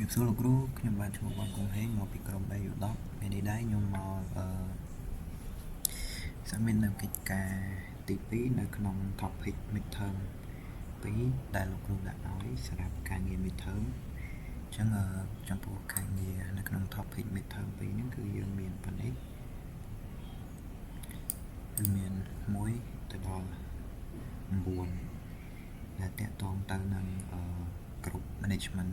Chụp số lục rú, nhưng bạn chụp bằng cùng hãy một bị cầm bay ở đó để đi đáy nhưng mà sáng bên kịch cả tỷ phíនៅក្នុង topic midterm ពីដែលលោកគ្រូដាក់ឲ្យសម្រាប់ការងារ midterm អញ្ចឹងចំពោះការងារនៅក្នុង topic midterm ពីហ្នឹងគឺយើងមានប៉ុណ្ណេះគឺមាន1ទៅដល់9ដែលតាក់ទងទៅនឹងgroup management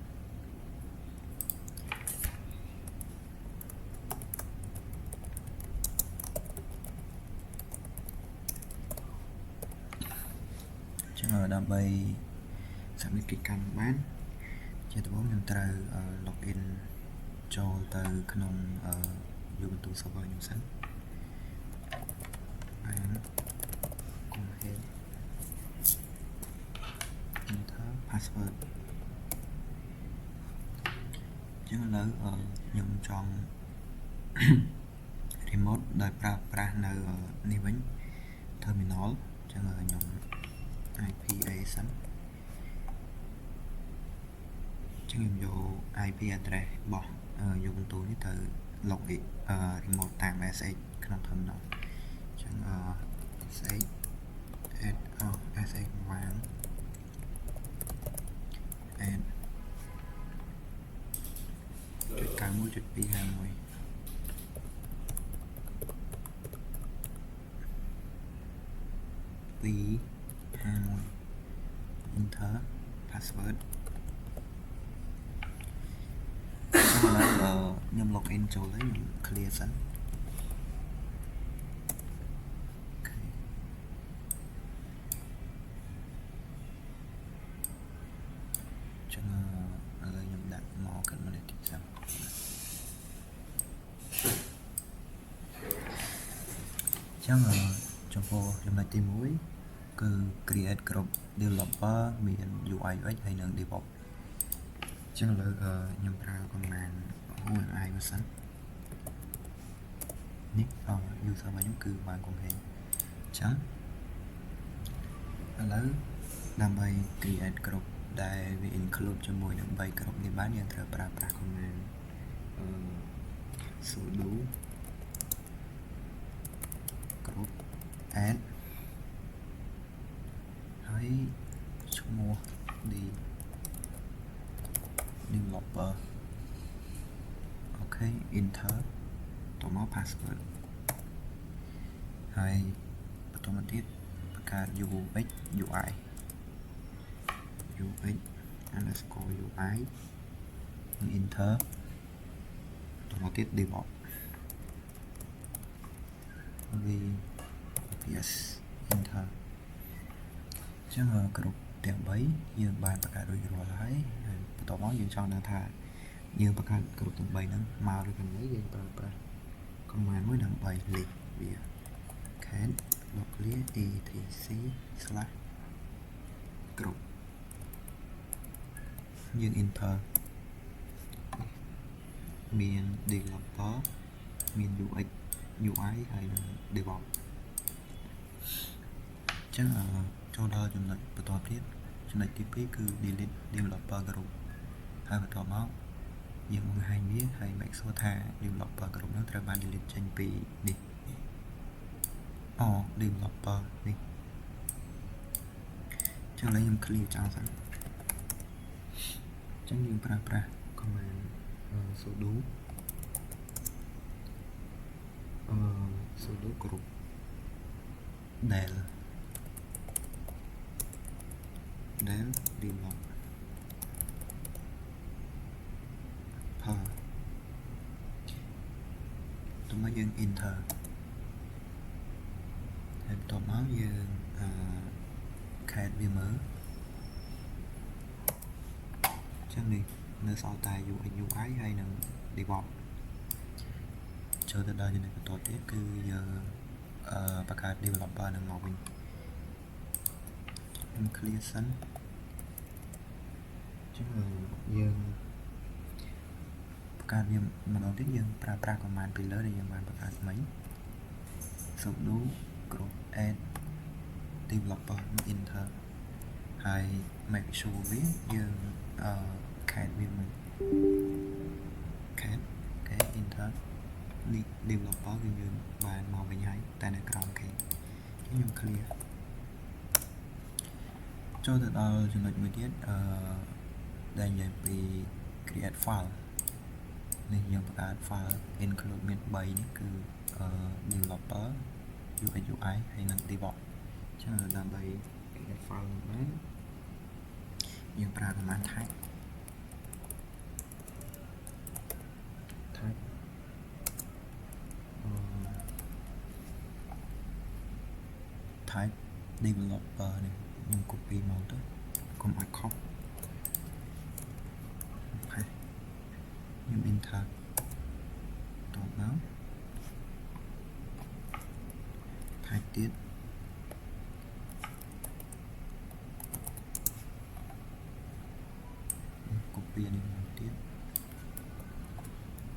ដើម្បីsubmit កិច្ចកម្មបានជាដំបូងខ្ញុំត្រូវ login ចូលទៅក្នុងUbuntu server ខ្ញុំសិនហើយកុំហេ enter password អញ្ចឹងឥឡូវខ្ញុំចង់ remote ដោយប្រើប្រាស់នៅនេះវិញ terminal អញ្ចឹងខ្ញុំ IPA សិនចឹងខ្ញុំយក IP address របស់ Ubuntu នេះទៅ login remote តាម SH ក្នុង terminal ចឹងSH add SH1 add 91.251 enter password ឥឡូវខ្ញុំ login ចូលហើយខ្ញុំ clear សិនចឹងឥឡូវខ្ញុំដាក់មកកាន់ម្លេះតិចសិនចឹងចំពោះចំណុចទី1គឺ create group developer មាន UI UX ហើយនិង DevOps ចឹងឥឡូវខ្ញុំប្រើ command UMI មកសិននេះuser របស់ខ្ញុំគឺបានកំហែងចឹងឥឡូវដើម្បី create group ដែលវា include ជាមួយនឹង3 group នេះបានយើងត្រូវប្រើប្រាស់ command sudo group add ហើយឈ្មោះ developer អូខេ enter តមក password ហើយបន្តមកទៀតបង្កើត UX UI underscore UI enter តមកទៀត DevOps VPS enter ចឹងគ្រប់ទាំង3យើងបានបង្កើតរួចរាល់ហើយបន្តមកយើងចង់ដឹងថាយើងបង្កើតគ្រប់ទាំង3ហ្នឹងមកឬក៏មិនយើងប្រើប្រាស់ command មួយដើម្បីលេខវា cat locally etc/group យើង enter មាន developer មាន UX UI ហើយនិង DevOps ចឹងចូលដល់ចំណុចបន្តទៀតចំណុចទី2គឺ delete developer group ហើយបន្តមកយើងបង្ហាញវាហើយ make sure ថា developer group នោះត្រូវបាន delete ចេញពីនេះdeveloper នេះចឹងឥឡូវខ្ញុំ clear ចោលសិនចឹងយើងប្រើប្រាស់ command sudo group del developer តោះមកយើង enter ហើយបន្ទាប់មកយើង create វាមើលចឹងនេះនៅសល់តែ UX UI ហើយនិង DevOps ចូលទៅដល់ចំណុចបន្តទៀតគឺយើងបង្កើត developer នឹងមកវិញខ្ញុំ clear សិនចឹងយើងបង្កើតវាម្ដងទៀតយើងប្រើប្រាស់ command ពីលើដែលយើងបានបង្កើតមិញ sudo group add developer enter ហើយ make sure វាយើងខេតវាមួយ នេះ developer គឺយើងបានមកវិញហើយតែនៅក្រោមគេខ្ញុំ clear ចូលទៅដល់ចំណុចមួយទៀតដែលនិយាយពី create file នេះយើងបង្កើត file include មាន3នេះគឺdeveloper UX UI ហើយនិង DevOps ចឹងដើម្បី create file បានយើងប្រើ command type type developer នេះខ្ញុំ copy មកទៅកុំឲ្យខុសហើយខ្ញុំ enter តបមក type ទៀត copy នេះមកទៀត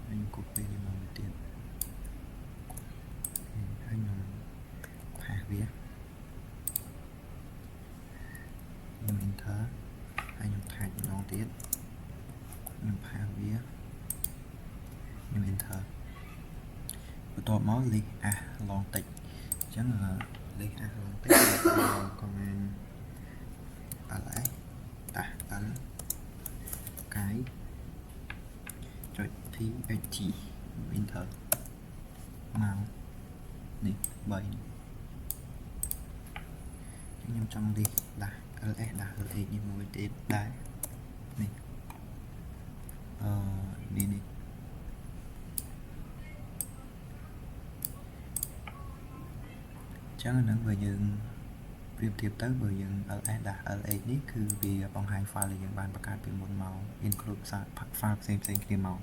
ហើយ copy នេះមកទៀតហើយខ្ញុំផាសវាខ្ញុំ enter ហើយខ្ញុំ type ម្ដងទៀតខ្ញុំផាសវាខ្ញុំ enter បន្ទាប់មក list as long text អញ្ចឹង list as long text គឺ command ls l កាយចុច pht enter មកនេះ3ខ្ញុំចង់ list ដាស់ ls ដាស់ lh នេះមួយទៀតដែរនេះនេះចឹងហ្នឹងបើយើងប្រៀបធៀបទៅបើយើង ls ដាស់ lh នេះគឺវាបង្ហាញ file ដែលយើងបានបង្កើតពីមុនមក include file ផ្សេងៗគ្នាមក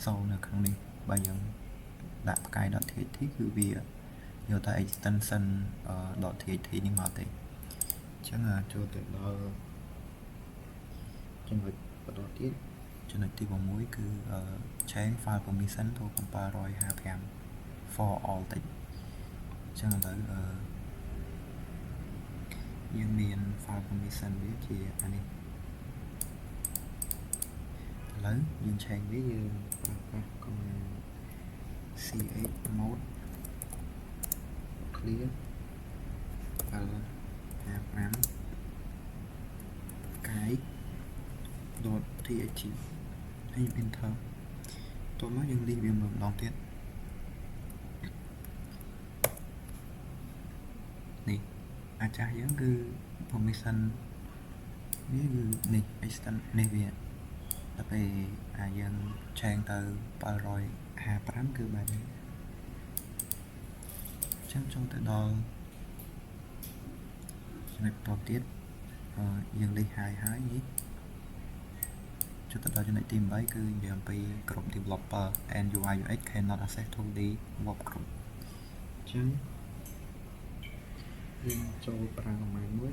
ចូលនៅក្នុងនេះបើយើងដាក់ផ្កាយ .txt គឺវាយកតែ extension .txt នេះមកទេអញ្ចឹងចូលទៅដល់ចំណុចបន្តទៀតចំណុចទី6គឺ change file permission to 755 for all text អញ្ចឹងឥឡូវយើងមាន file permission វាជាអានេះឥឡូវយើង change វាយើងប្រើប្រាស់ command ch mode clear l55 កាយ .txt ហើយ enter តោះមកយើងលីវាម្ដងទៀតនេះអាចារ្យយើងគឺ permission វាគឺនេះ extend នេះវាដល់ពេលយើងឆែងទៅ755គឺបែបនេះចឹងចូលទៅដល់ចំណុចបន្តទៀតយើងលេខហើយនេះចូលទៅដល់ចំណុចទី8គឺនិយាយអំពី group developer and UI UX cannot access to the web group ចឹងយើងចូលប្រើ command មួយ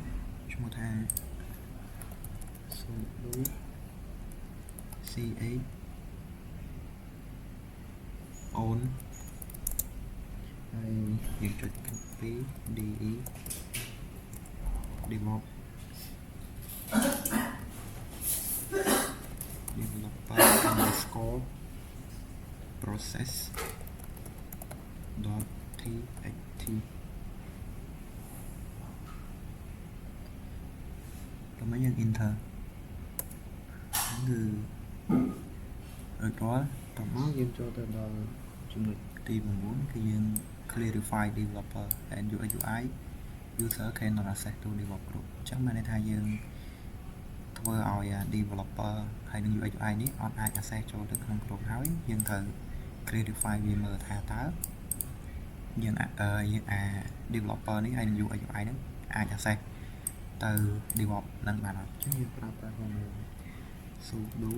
ឈ្មោះថា sudo ch on ហើយយើងចុច copy de develop developer underscore process .txt แล้วមកយើង enter គឺរួចរាល់តោះមកយើងចូលទៅដល់ចំណុចទី9គឺយើង clarify developer and UX UI user cannot access to develop group អញ្ចឹងមានន័យថាយើងធ្វើឲ្យ developer ហើយនឹង UX UI នេះអត់អាច access ចូលទៅក្នុង group ហើយយើងត្រូវ clarify វាមើលថាតើយើង developer នេះហើយនឹង UX UI ហ្នឹងអាច access ទៅ DevOps នឹងបានអត់អញ្ចឹងយើងប្រើប្រាស់ sudo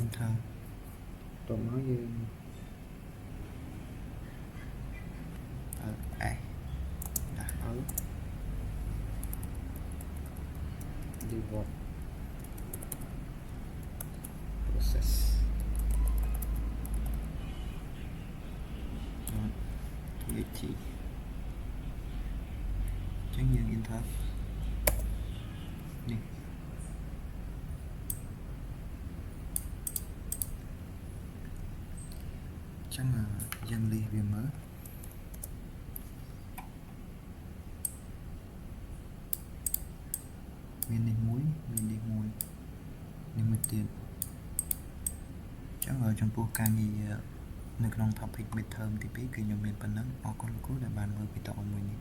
enter តោះមកយើងដាក់ឲ្យ DevOps THT ចឹងយើង enter នេះចឹងយើងលីសវាមើលមាននេះមួយមាននេះមួយនេះមួយទៀតចឹងចំពោះការងារនៅក្នុង topic midterm ទី2គឺខ្ញុំមានប៉ុណ្ណឹងអរគុណលោកគ្រូដែលបានមើលវីដេអូមួយនេះ